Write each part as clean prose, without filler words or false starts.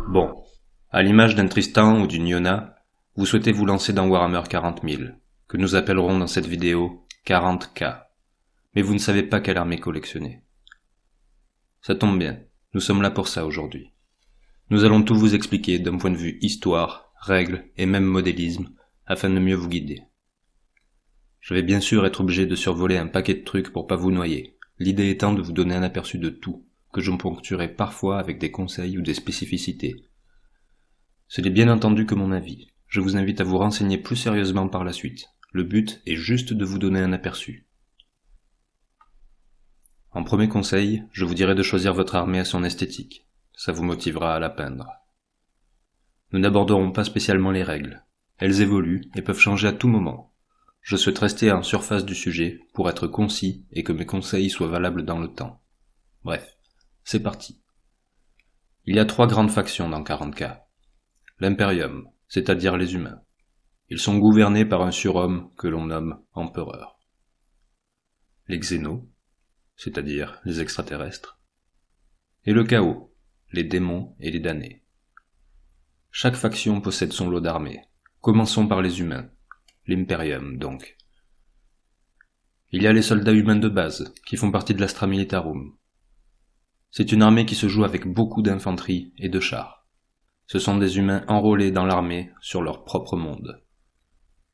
Bon, à l'image d'un Tristan ou d'une Yona, vous souhaitez vous lancer dans Warhammer 40 000, que nous appellerons dans cette vidéo 40K, mais vous ne savez pas quelle armée collectionner. Ça tombe bien, nous sommes là pour ça aujourd'hui. Nous allons tout vous expliquer d'un point de vue histoire, règles et même modélisme, afin de mieux vous guider. Je vais bien sûr être obligé de survoler un paquet de trucs pour pas vous noyer, l'idée étant de vous donner un aperçu de tout, que je ponctuerai parfois avec des conseils ou des spécificités. Ce n'est bien entendu que mon avis, je vous invite à vous renseigner plus sérieusement par la suite, le but est juste de vous donner un aperçu. En premier conseil, je vous dirai de choisir votre armée à son esthétique, ça vous motivera à la peindre. Nous n'aborderons pas spécialement les règles, elles évoluent et peuvent changer à tout moment. Je souhaite rester en surface du sujet pour être concis et que mes conseils soient valables dans le temps. Bref, c'est parti. Il y a 3 grandes factions dans 40K. L'Imperium, c'est-à-dire les humains. Ils sont gouvernés par un surhomme que l'on nomme empereur. Les Xénos, c'est-à-dire les extraterrestres. Et le Chaos, les démons et les damnés. Chaque faction possède son lot d'armées. Commençons par les humains. L'Imperium, donc. Il y a les soldats humains de base, qui font partie de l'Astra Militarum. C'est une armée qui se joue avec beaucoup d'infanterie et de chars. Ce sont des humains enrôlés dans l'armée sur leur propre monde.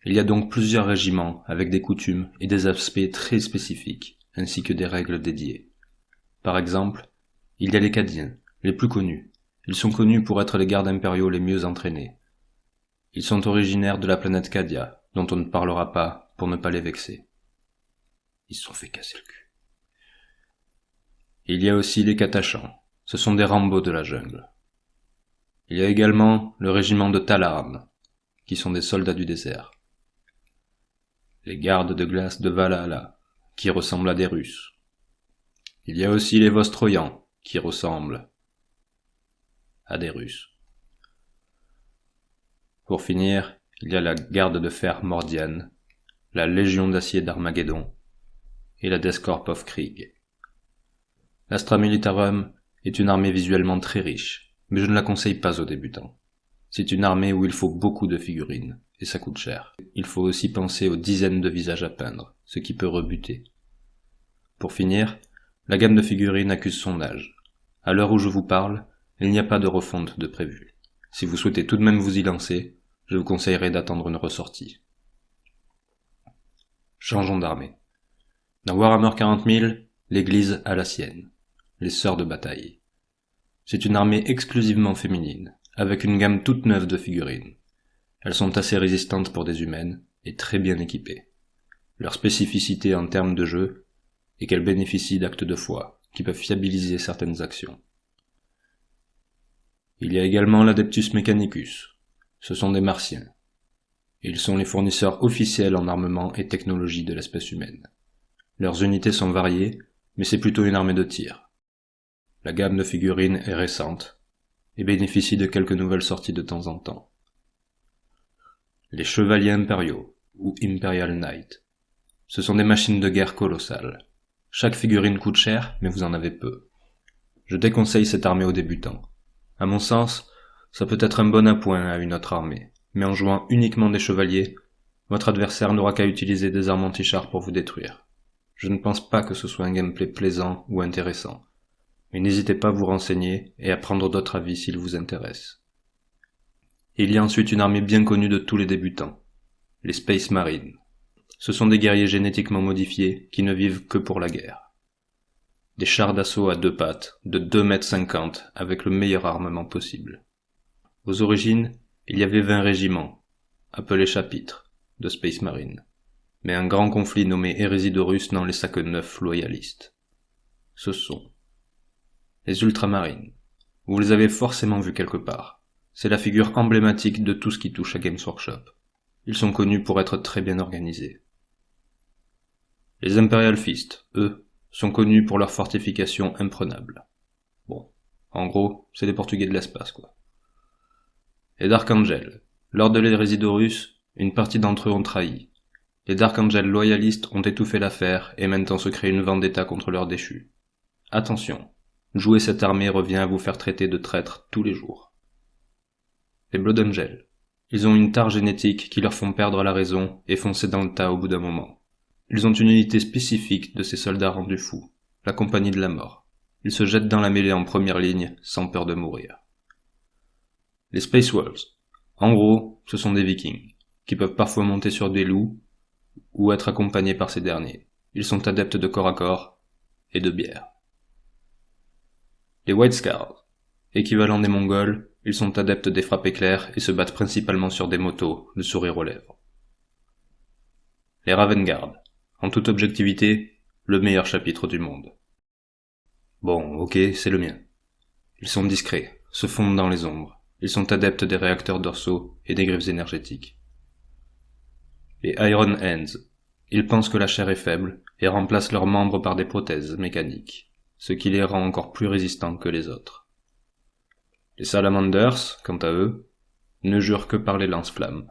Il y a donc plusieurs régiments avec des coutumes et des aspects très spécifiques, ainsi que des règles dédiées. Par exemple, il y a les Cadiens, les plus connus. Ils sont connus pour être les gardes impériaux les mieux entraînés. Ils sont originaires de la planète Cadia, dont on ne parlera pas pour ne pas les vexer. Ils se sont fait casser le cul. Il y a aussi les Catachans, ce sont des Rambo de la jungle. Il y a également le régiment de Talarn, qui sont des soldats du désert. Les gardes de glace de Valhalla, qui ressemblent à des Russes. Il y a aussi les Vostroyans, qui ressemblent à des Russes. Pour finir, il y a la garde de fer Mordiane, la Légion d'acier d'Armageddon et la Death Corps of Krieg. L'Astra Militarum est une armée visuellement très riche, mais je ne la conseille pas aux débutants. C'est une armée où il faut beaucoup de figurines, et ça coûte cher. Il faut aussi penser aux dizaines de visages à peindre, ce qui peut rebuter. Pour finir, la gamme de figurines accuse son âge. À l'heure où je vous parle, il n'y a pas de refonte de prévu. Si vous souhaitez tout de même vous y lancer, je vous conseillerais d'attendre une ressortie. Changeons d'armée. Dans Warhammer 40 000, l'église a la sienne, les sœurs de bataille. C'est une armée exclusivement féminine, avec une gamme toute neuve de figurines. Elles sont assez résistantes pour des humaines et très bien équipées. Leur spécificité en termes de jeu est qu'elles bénéficient d'actes de foi, qui peuvent fiabiliser certaines actions. Il y a également l'Adeptus Mechanicus. Ce sont des martiens. Ils sont les fournisseurs officiels en armement et technologie de l'espèce humaine. Leurs unités sont variées, mais c'est plutôt une armée de tir. La gamme de figurines est récente et bénéficie de quelques nouvelles sorties de temps en temps. Les chevaliers impériaux, ou Imperial Knight. Ce sont des machines de guerre colossales. Chaque figurine coûte cher, mais vous en avez peu. Je déconseille cette armée aux débutants. À mon sens, ça peut être un bon appoint à une autre armée, mais en jouant uniquement des chevaliers, votre adversaire n'aura qu'à utiliser des armes anti-chars pour vous détruire. Je ne pense pas que ce soit un gameplay plaisant ou intéressant, mais n'hésitez pas à vous renseigner et à prendre d'autres avis s'ils vous intéressent. Il y a ensuite une armée bien connue de tous les débutants, les Space Marines. Ce sont des guerriers génétiquement modifiés qui ne vivent que pour la guerre. Des chars d'assaut à 2 pattes, de 2,50 m avec le meilleur armement possible. Aux origines, il y avait 20 régiments, appelés chapitres, de Space Marine. Mais un grand conflit nommé Hérésie d'Horus n'en laissa que 9 loyalistes. Ce sont les Ultramarines. Vous les avez forcément vus quelque part. C'est la figure emblématique de tout ce qui touche à Games Workshop. Ils sont connus pour être très bien organisés. Les Imperial Fist, eux, sont connus pour leurs fortifications imprenables. Bon, en gros, c'est les Portugais de l'espace, quoi. Les Dark Angel. Lors de l'hérésie d'Horus, une partie d'entre eux ont trahi. Les Dark Angel loyalistes ont étouffé l'affaire et maintenant se créent une vendetta contre leurs déchus. Attention, jouer cette armée revient à vous faire traiter de traîtres tous les jours. Les Blood Angel. Ils ont une tare génétique qui leur font perdre la raison et foncer dans le tas au bout d'un moment. Ils ont une unité spécifique de ces soldats rendus fous, la Compagnie de la Mort. Ils se jettent dans la mêlée en première ligne, sans peur de mourir. Les Space Wolves. En gros, ce sont des vikings, qui peuvent parfois monter sur des loups, ou être accompagnés par ces derniers. Ils sont adeptes de corps à corps, et de bière. Les White Scars. Équivalent des Mongols, ils sont adeptes des frappes éclairs et se battent principalement sur des motos, le sourire aux lèvres. Les Raven Guard. En toute objectivité, le meilleur chapitre du monde. Bon, ok, c'est le mien. Ils sont discrets, se fondent dans les ombres. Ils sont adeptes des réacteurs dorsaux et des griffes énergétiques. Les Iron Hands. Ils pensent que la chair est faible et remplacent leurs membres par des prothèses mécaniques, ce qui les rend encore plus résistants que les autres. Les Salamanders, quant à eux, ne jurent que par les lance-flammes.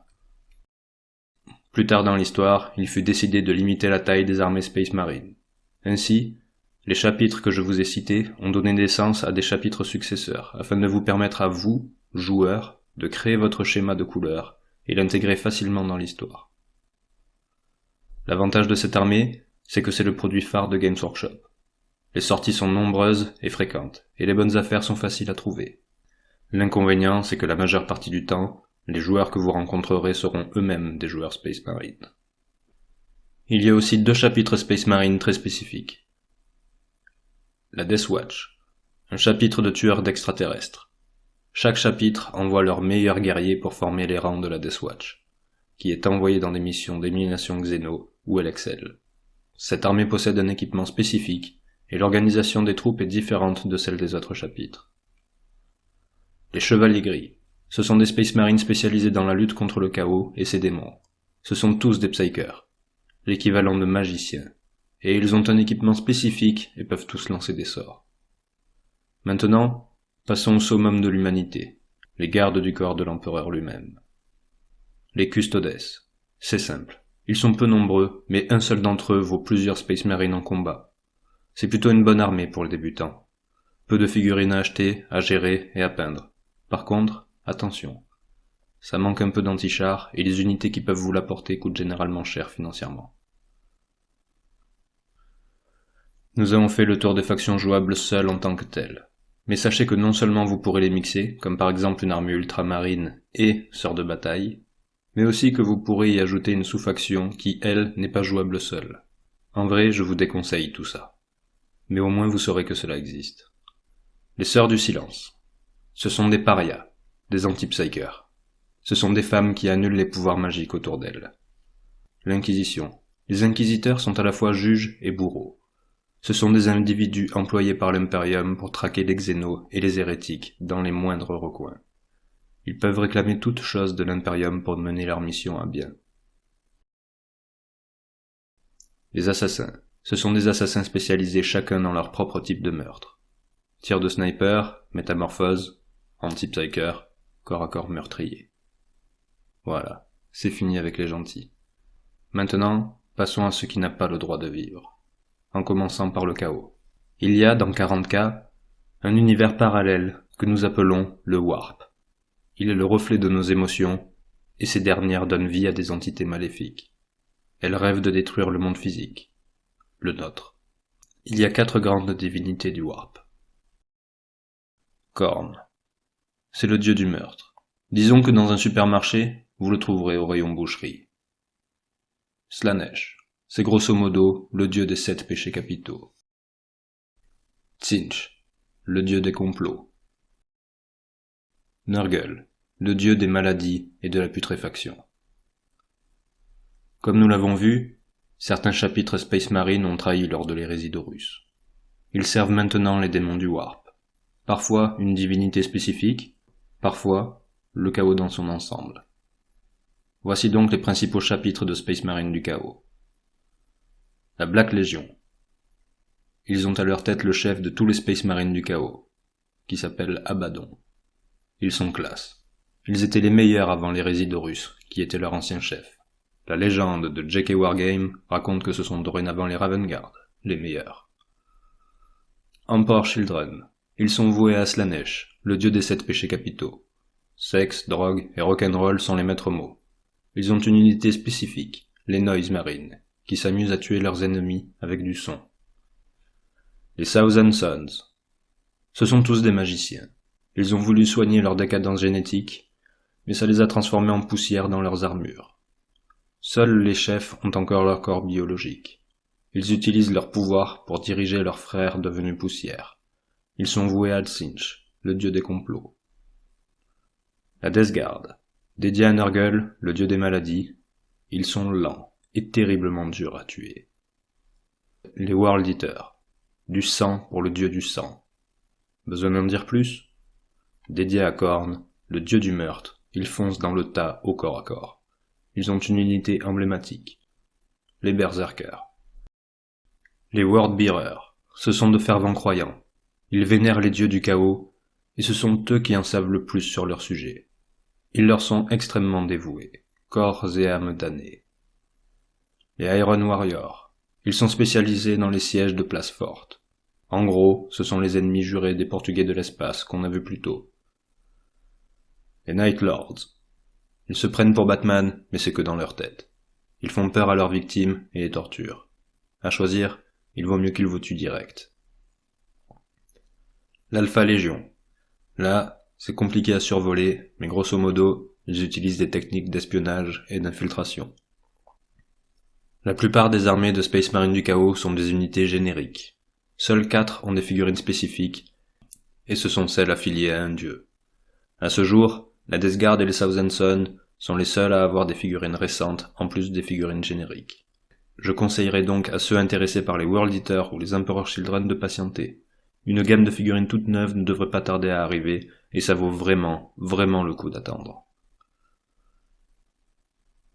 Plus tard dans l'histoire, il fut décidé de limiter la taille des armées Space Marine. Ainsi, les chapitres que je vous ai cités ont donné naissance à des chapitres successeurs, afin de vous permettre à vous, joueurs, de créer votre schéma de couleurs et l'intégrer facilement dans l'histoire. L'avantage de cette armée, c'est que c'est le produit phare de Games Workshop. Les sorties sont nombreuses et fréquentes, et les bonnes affaires sont faciles à trouver. L'inconvénient, c'est que la majeure partie du temps, les joueurs que vous rencontrerez seront eux-mêmes des joueurs Space Marine. Il y a aussi 2 chapitres Space Marine très spécifiques. La Death Watch, un chapitre de tueurs d'extraterrestres. Chaque chapitre envoie leurs meilleurs guerriers pour former les rangs de la Death Watch, qui est envoyé dans des missions d'élimination Xeno où elle excelle. Cette armée possède un équipement spécifique, et l'organisation des troupes est différente de celle des autres chapitres. Les Chevaliers Gris. Ce sont des Space Marines spécialisés dans la lutte contre le chaos et ses démons. Ce sont tous des Psykers, l'équivalent de magiciens, et ils ont un équipement spécifique et peuvent tous lancer des sorts. Maintenant, passons au summum de l'humanité, les gardes du corps de l'empereur lui-même. Les Custodes. C'est simple. Ils sont peu nombreux, mais un seul d'entre eux vaut plusieurs Space Marines en combat. C'est plutôt une bonne armée pour les débutants. Peu de figurines à acheter, à gérer et à peindre. Par contre, attention, ça manque un peu d'antichars et les unités qui peuvent vous l'apporter coûtent généralement cher financièrement. Nous avons fait le tour des factions jouables seules en tant que telles. Mais sachez que non seulement vous pourrez les mixer, comme par exemple une armée ultramarine et sœur de bataille, mais aussi que vous pourrez y ajouter une sous-faction qui, elle, n'est pas jouable seule. En vrai, je vous déconseille tout ça. Mais au moins vous saurez que cela existe. Les Sœurs du Silence. Ce sont des parias, des anti-psykers. Ce sont des femmes qui annulent les pouvoirs magiques autour d'elles. L'Inquisition. Les inquisiteurs sont à la fois juges et bourreaux. Ce sont des individus employés par l'Imperium pour traquer les xénos et les hérétiques dans les moindres recoins. Ils peuvent réclamer toute chose de l'Imperium pour mener leur mission à bien. Les assassins. Ce sont des assassins spécialisés chacun dans leur propre type de meurtre. Tir de sniper, métamorphose, anti-psyker, corps à corps meurtrier. Voilà, c'est fini avec les gentils. Maintenant, passons à ceux qui n'ont pas le droit de vivre. En commençant par le chaos. Il y a, dans 40K, un univers parallèle que nous appelons le Warp. Il est le reflet de nos émotions, et ces dernières donnent vie à des entités maléfiques. Elles rêvent de détruire le monde physique, le nôtre. Il y a 4 grandes divinités du Warp. Khorne. C'est le dieu du meurtre. Disons que dans un supermarché, vous le trouverez au rayon boucherie. Slaanesh. C'est grosso modo le dieu des 7 péchés capitaux. Tzeentch. Le dieu des complots. Nurgle. Le dieu des maladies et de la putréfaction. Comme nous l'avons vu, certains chapitres Space Marine ont trahi lors de l'hérésie d'Horus. Ils servent maintenant les démons du Warp. Parfois une divinité spécifique, parfois le chaos dans son ensemble. Voici donc les principaux chapitres de Space Marine du chaos. La Black Legion. Ils ont à leur tête le chef de tous les Space Marines du chaos, qui s'appelle Abaddon. Ils sont classe. Ils étaient les meilleurs avant l'hérésie d'Horus, qui était leur ancien chef. La légende de J.K. Wargame raconte que ce sont dorénavant les Ravengard, les meilleurs. Emperor Children. Ils sont voués à Slaanesh, le dieu des 7 péchés capitaux. Sexe, drogue et rock'n'roll sont les maîtres mots. Ils ont une unité spécifique, les Noise Marines, qui s'amusent à tuer leurs ennemis avec du son. Les Thousand Sons. Ce sont tous des magiciens. Ils ont voulu soigner leur décadence génétique, mais ça les a transformés en poussière dans leurs armures. Seuls les chefs ont encore leur corps biologique. Ils utilisent leur pouvoir pour diriger leurs frères devenus poussière. Ils sont voués à Tzeentch, le dieu des complots. La Death Guard. Dédiée à Nurgle, le dieu des maladies, ils sont lents et terriblement durs à tuer. Les World Eaters. Du sang pour le dieu du sang. Besoin d'en dire plus? Dédiés à Khorne, le dieu du meurtre, ils foncent dans le tas au corps à corps. Ils ont une unité emblématique. Les Berserkers. Les Wordbearers, ce sont de fervents croyants. Ils vénèrent les dieux du chaos, et ce sont eux qui en savent le plus sur leur sujet. Ils leur sont extrêmement dévoués, corps et âmes damnés. Les Iron Warriors, ils sont spécialisés dans les sièges de places fortes. En gros, ce sont les ennemis jurés des Portugais de l'espace qu'on a vu plus tôt. Les Night Lords. Ils se prennent pour Batman, mais c'est que dans leur tête. Ils font peur à leurs victimes et les torturent. À choisir, il vaut mieux qu'ils vous tuent direct. L'Alpha Légion. Là, c'est compliqué à survoler, mais grosso modo, ils utilisent des techniques d'espionnage et d'infiltration. La plupart des armées de Space Marine du Chaos sont des unités génériques. Seules 4 ont des figurines spécifiques, et ce sont celles affiliées à un dieu. À ce jour, la Death Guard et les Thousand Sons sont les seuls à avoir des figurines récentes en plus des figurines génériques. Je conseillerais donc à ceux intéressés par les World Eaters ou les Emperor Children de patienter. Une gamme de figurines toutes neuves ne devrait pas tarder à arriver, et ça vaut vraiment, vraiment le coup d'attendre.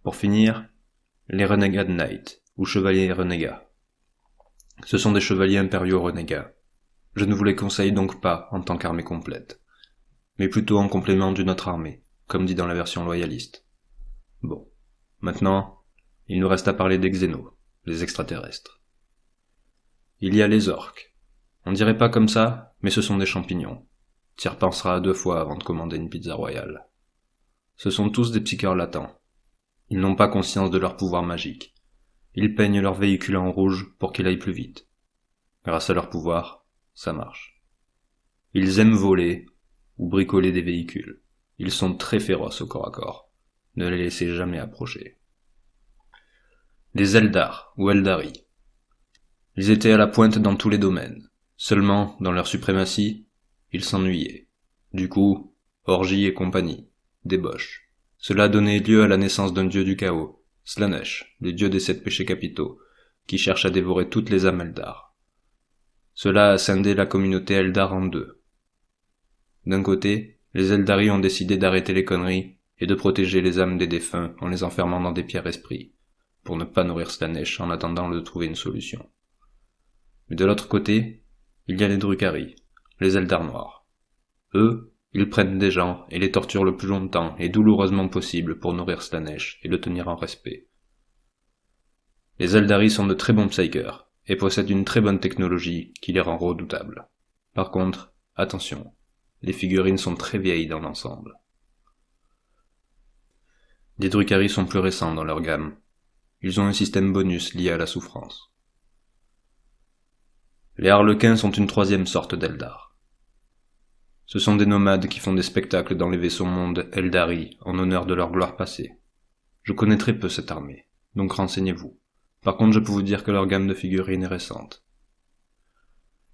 Pour finir, les Renegade Knights, ou Chevaliers Renégats. Ce sont des chevaliers impériaux renégats. Je ne vous les conseille donc pas en tant qu'armée complète, mais plutôt en complément d'une autre armée, comme dit dans la version loyaliste. Bon, maintenant, il nous reste à parler des Xénos, les extraterrestres. Il y a les orques. On dirait pas comme ça, mais ce sont des champignons. T'y repenseras 2 fois avant de commander une pizza royale. Ce sont tous des psycheurs latents. Ils n'ont pas conscience de leur pouvoir magique. Ils peignent leur véhicule en rouge pour qu'il aille plus vite. Grâce à leur pouvoir, ça marche. Ils aiment voler ou bricoler des véhicules. Ils sont très féroces au corps à corps. Ne les laissez jamais approcher. Les Eldar ou Eldari. Ils étaient à la pointe dans tous les domaines. Seulement, dans leur suprématie, ils s'ennuyaient. Du coup, orgie et compagnie, débauche. Cela donnait lieu à la naissance d'un dieu du chaos, Slaanesh, le dieu des 7 péchés capitaux, qui cherche à dévorer toutes les âmes Eldar. Cela a scindé la communauté Eldar en 2. D'un côté, les Eldari ont décidé d'arrêter les conneries et de protéger les âmes des défunts en les enfermant dans des pierres esprits, pour ne pas nourrir Slaanesh en attendant de trouver une solution. Mais de l'autre côté, il y a les Drukhari, les Eldar noirs. Eux, ils prennent des gens et les torturent le plus longtemps et douloureusement possible pour nourrir Slaanesh et le tenir en respect. Les Eldari sont de très bons psykers et possèdent une très bonne technologie qui les rend redoutables. Par contre, attention, les figurines sont très vieilles dans l'ensemble. Les Drukhari sont plus récents dans leur gamme. Ils ont un système bonus lié à la souffrance. Les Harlequins sont une 3e sorte d'Eldar. Ce sont des nomades qui font des spectacles dans les vaisseaux mondes Eldari en honneur de leur gloire passée. Je connais très peu cette armée, donc renseignez-vous. Par contre, je peux vous dire que leur gamme de figurines est récente.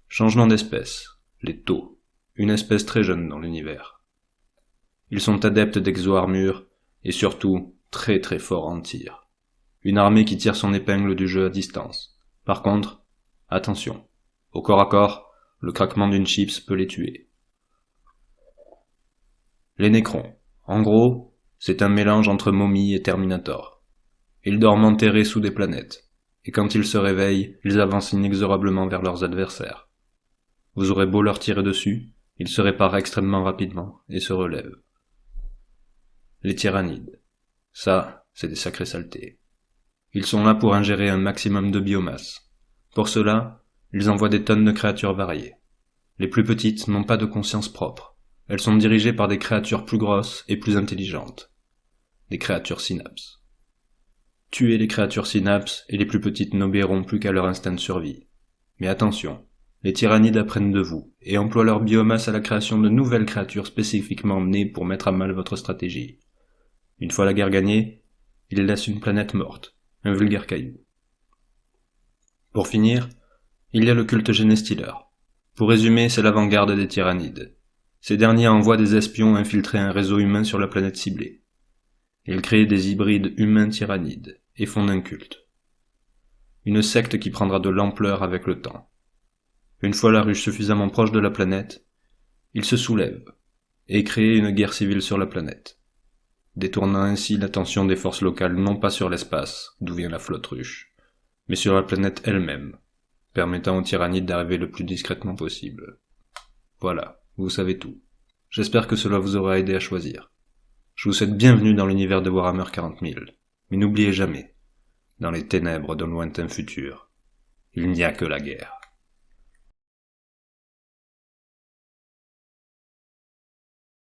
Changement d'espèce, les Tau, une espèce très jeune dans l'univers. Ils sont adeptes d'exo-armure et surtout très très forts en tir. Une armée qui tire son épingle du jeu à distance. Par contre, attention, au corps à corps, le craquement d'une chips peut les tuer. Les Nécrons, En gros, c'est un mélange entre momie et Terminator. Ils dorment enterrés sous des planètes, et quand ils se réveillent, ils avancent inexorablement vers leurs adversaires. Vous aurez beau leur tirer dessus, ils se réparent extrêmement rapidement et se relèvent. Les tyrannides. Ça, c'est des sacrés saletés. Ils sont là pour ingérer un maximum de biomasse. Pour cela, ils envoient des tonnes de créatures variées. Les plus petites n'ont pas de conscience propre. Elles sont dirigées par des créatures plus grosses et plus intelligentes. Des créatures synapses. Tuez les créatures synapses et les plus petites n'obéiront plus qu'à leur instinct de survie. Mais attention, les tyrannides apprennent de vous et emploient leur biomasse à la création de nouvelles créatures spécifiquement nées pour mettre à mal votre stratégie. Une fois la guerre gagnée, ils laissent une planète morte, un vulgaire caillou. Pour finir, il y a le culte Genestealer. Pour résumer, c'est l'avant-garde des tyrannides. Ces derniers envoient des espions infiltrer un réseau humain sur la planète ciblée. Ils créent des hybrides humains-tyrannides et fondent un culte. Une secte qui prendra de l'ampleur avec le temps. Une fois la ruche suffisamment proche de la planète, ils se soulèvent et créent une guerre civile sur la planète, détournant ainsi l'attention des forces locales non pas sur l'espace, d'où vient la flotte ruche, mais sur la planète elle-même, permettant aux tyrannides d'arriver le plus discrètement possible. Voilà, vous savez tout. J'espère que cela vous aura aidé à choisir. Je vous souhaite bienvenue dans l'univers de Warhammer 40 000, mais n'oubliez jamais, dans les ténèbres d'un lointain futur, il n'y a que la guerre.